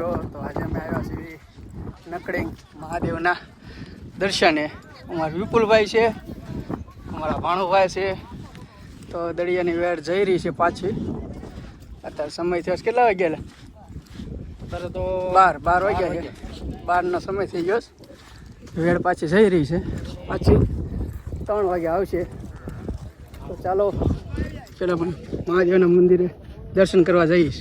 છો? તો આજે અમે આવ્યા છીએ નકળેંગ મહાદેવના દર્શને. અમારા વિપુલભાઈ છે, અમારા ભાણુભાઈ છે. તો દરિયાની વેળ જઈ રહી છે પાછી. અત્યારે સમય થયો કેટલા વાગ્યા? અત્યારે તો 12 વાગ્યા છે. 12નો સમય થઈ ગયો. વેળ પાછી જઈ રહી છે. પાછી 3 વાગે આવશે. તો ચાલો પેલા પણ મહાદેવના મંદિરે દર્શન કરવા જઈશ.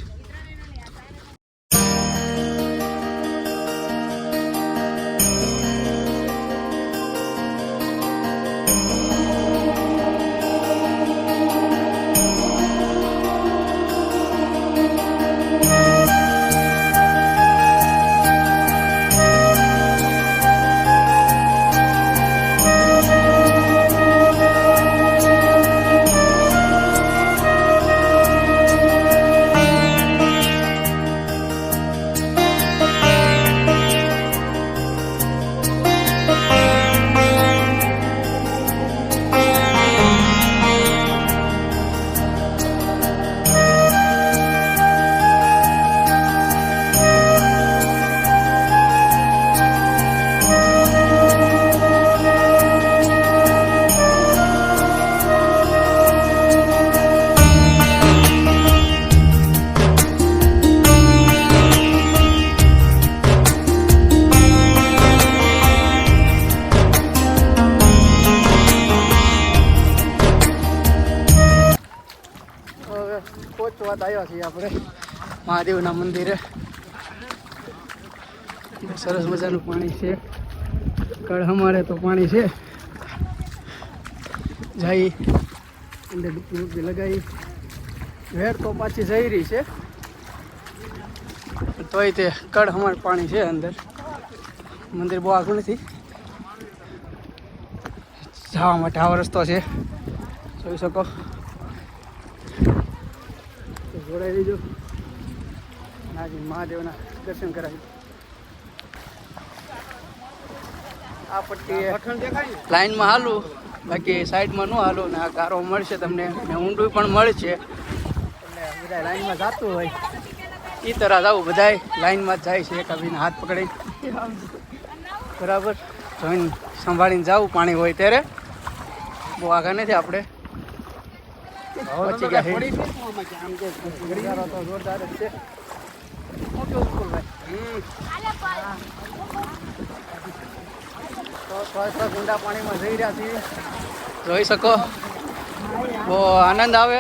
આવ્યા છીએ આપણે મહાદેવના મંદિરે. સરસ મજાનું પાણી છે. કળ અમારે તો પાણી છે. જઈ અંદર ડૂબકી લગાવી. વેર તો પાછી જઈ રહી છે, તોય તે કળ અમારે પાણી છે અંદર. મંદિર બહુ આગળ નથી, જવા માટે આવો રસ્તો છે, જોઈ શકો. જોડાઈ લેજો. આજે મહાદેવના દર્શન કરાવી. આ પટ્ટી લાઈનમાં હાલું, બાકી સાઈડમાં ન હાલું. ને આ ગારો મળશે તમને, ને ઊંડું પણ મળશે. એટલે બધા લાઈનમાં જતું હોય એ તરફ આવું, બધા લાઈનમાં જ જાય છે. એકાબીને હાથ પકડી બરાબર જોઈને સંભાળીને જવું. પાણી હોય ત્યારે બહુ આગળ નથી. આપણે પહોંચી ગયા ઘડિયાળો તો જોરદાર જ છે. તો ગુંડા પાણીમાં જઈ રહ્યા છીએ, જોઈ શકો. બહુ આનંદ આવે.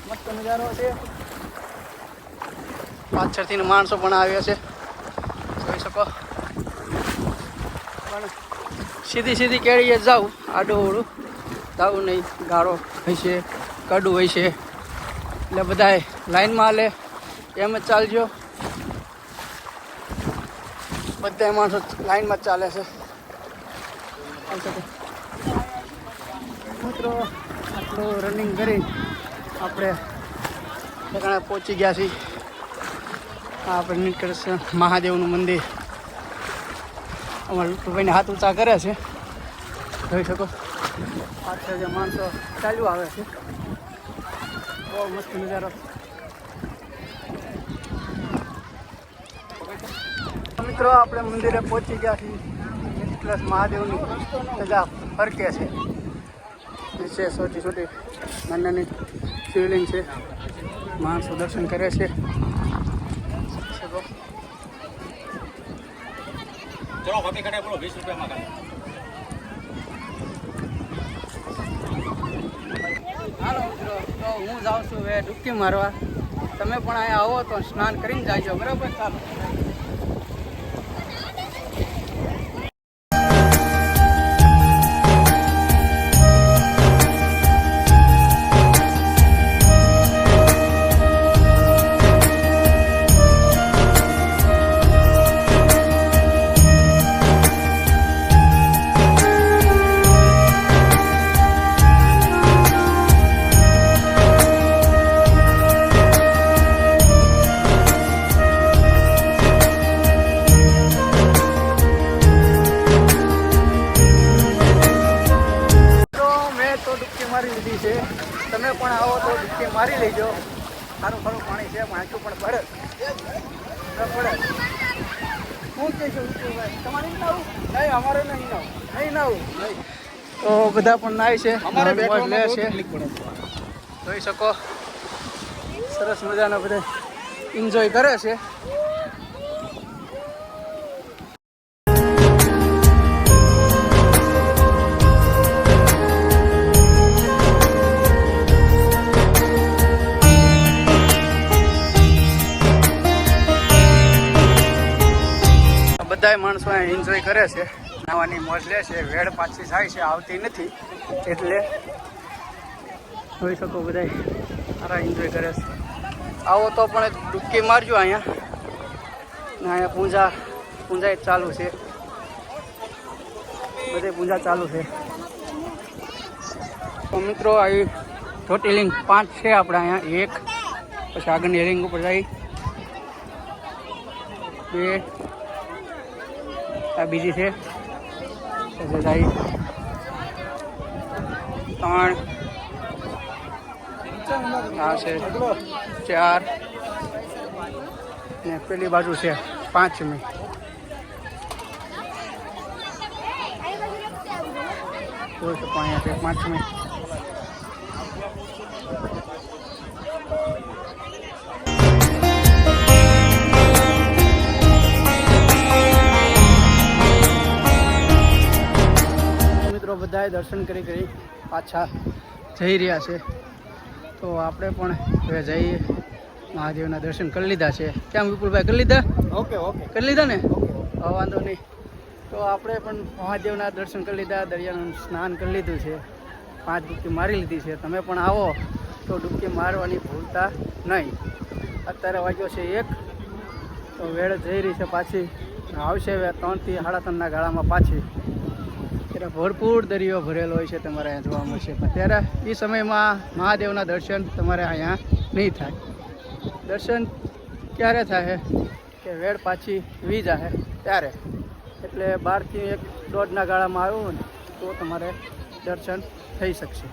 મસ્ત નજારો છે. પાછળથી માણસો પણ આવ્યા છે, જોઈ શકો. પણ સીધી કેળીએ જાઉં, આડું ઓળું જાવું નહીં. ગાળો હોય છે, કડું હોય છે, એટલે બધાએ લાઈનમાં હાલે એમ જ ચાલજો. બધા માણસો લાઈનમાં જ ચાલે છે. મિત્રો આટલું રનિંગ કરી આપણે ઠેકાણે પહોંચી ગયા છીએ. આપણે નીકળશે મહાદેવનું મંદિર. અમારા વિપુલભાઈને હાથ ઊંચા કરે છે, જોઈ શકો. પાછળ જે માણસો ચાલ્યું આવે છે. બહુ મસ્ત નજારો. મિત્રો આપણે મંદિરે પહોંચી ગયા છીએ. પ્લસ મહાદેવની સજા ફરકે છે. નીચે છોટી નાની શિવલિંગ છે. માણસો દર્શન કરે છે. હાલો મિત્રો, તો હું જાઉં છું હવે ડૂબકી મારવા. તમે પણ અહીંયા આવો તો સ્નાન કરીને જાજો, બરાબર? ચાલો. મારી લીધી છે. તમે પણ આવો તો ડૂબકી મારી લેજો. સારું પાણી છે, માથું પણ પડે પડે. શું કહેશું વિપુલભાઈ, તમારે નહીં આવું? નહીં, અમારે નહીં આવું, નહીં આવું નહીં. તો બધા પણ નાય છે, અમારે મોજ લે છે. જોઈ શકો સરસ મજાના બધા એન્જોય કરે છે. બધા માણસો એન્જોય કરે છે, નાવાની મોજ લે છે. વેળ પાછી થાય છે, આવતી નથી, એટલે જોઈ શકો બધા સારા એન્જોય કરે છે. આવો તો પણ એક ડૂબકી મારજો અહીંયા. ને અહીંયા પૂંજા ચાલુ છે, બધે પૂંજા ચાલુ છે. તો મિત્રો આવી ચોટી લિંગ 5 છે આપણે અહીંયા. 1 પછી આગળની રિંગ ઉપર જાય 2, આ બીજી છે, પછી જાય 3, આ છે 4 ને પેલી બાજુ છે 5મી. જોઈ શકો અહીંયા છે 5મી. મિત્રો બધાએ દર્શન કરી પાછા જઈ રહ્યા છે. તો આપણે પણ હવે જઈએ. મહાદેવના દર્શન કરી લીધા છે. કેમ વિપુલભાઈ, કરી લીધા? ઓકે કરી લીધા ને? વાંધો નહીં. તો આપણે પણ મહાદેવના દર્શન કરી લીધા, દરિયાનું સ્નાન કરી લીધું છે, 5 ડૂબકી મારી લીધી છે. તમે પણ આવો તો ડૂબકી મારવાની ભૂલતા નહીં. અત્યારે વાગ્યો છે 1, તો વેળ જઈ રહી છે પાછી, આવશે 3 થી 3.5 ગાળામાં પાછી. એટલે ભરપૂર દરિયો ભરેલો હોય છે, તમારે અહીંયા જોવા મળશે. પણ ત્યારે એ સમયમાં મહાદેવના દર્શન તમારે અહીંયા નહીં થાય. દર્શન ક્યારે થાય કે વેળ પાછી વી જાય ત્યારે. એટલે 12 થી 1.5 ગાળામાં આવ્યું ને તો તમારે દર્શન થઈ શકશે.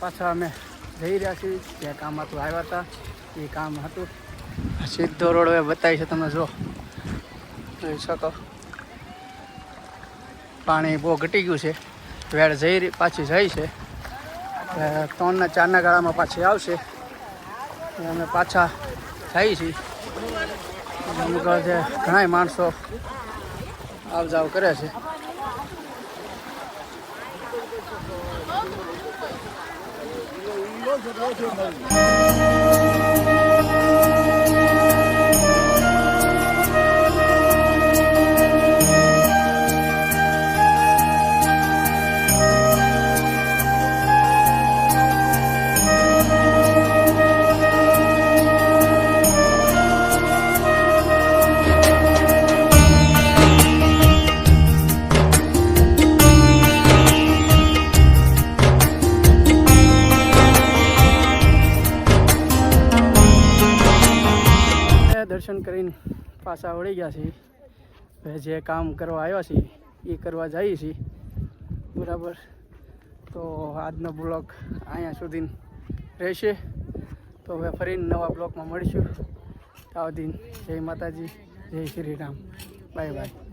પાછા અમે જઈ રહ્યા છીએ. જે કામ હતું આવ્યા હતા એ કામ હતું. સીધો રોડ હવે બતાવી છે, તમે જોઈ શકો. પાણી બહુ ઘટી ગયું છે, વેળ પાછી જાય છે. 3 ને 4 ગાળામાં પાછી આવશે. અમે પાછા જઈએ છીએ. અમુક જે ઘણા માણસો આવ જાવ કરે છે. દર્શન કરીને પાછા વળી ગયા છીએ. હવે જે કામ કરવા આવ્યા છીએ એ કરવા જઈએ છીએ. બરાબર, તો આજનો બ્લોગ અહીંયા સુધી રહેશે. તો હવે ફરી નવા બ્લોગમાં મળીશું. ત્યાં સુધી જય માતાજી, જય શ્રી રામ, બાય બાય.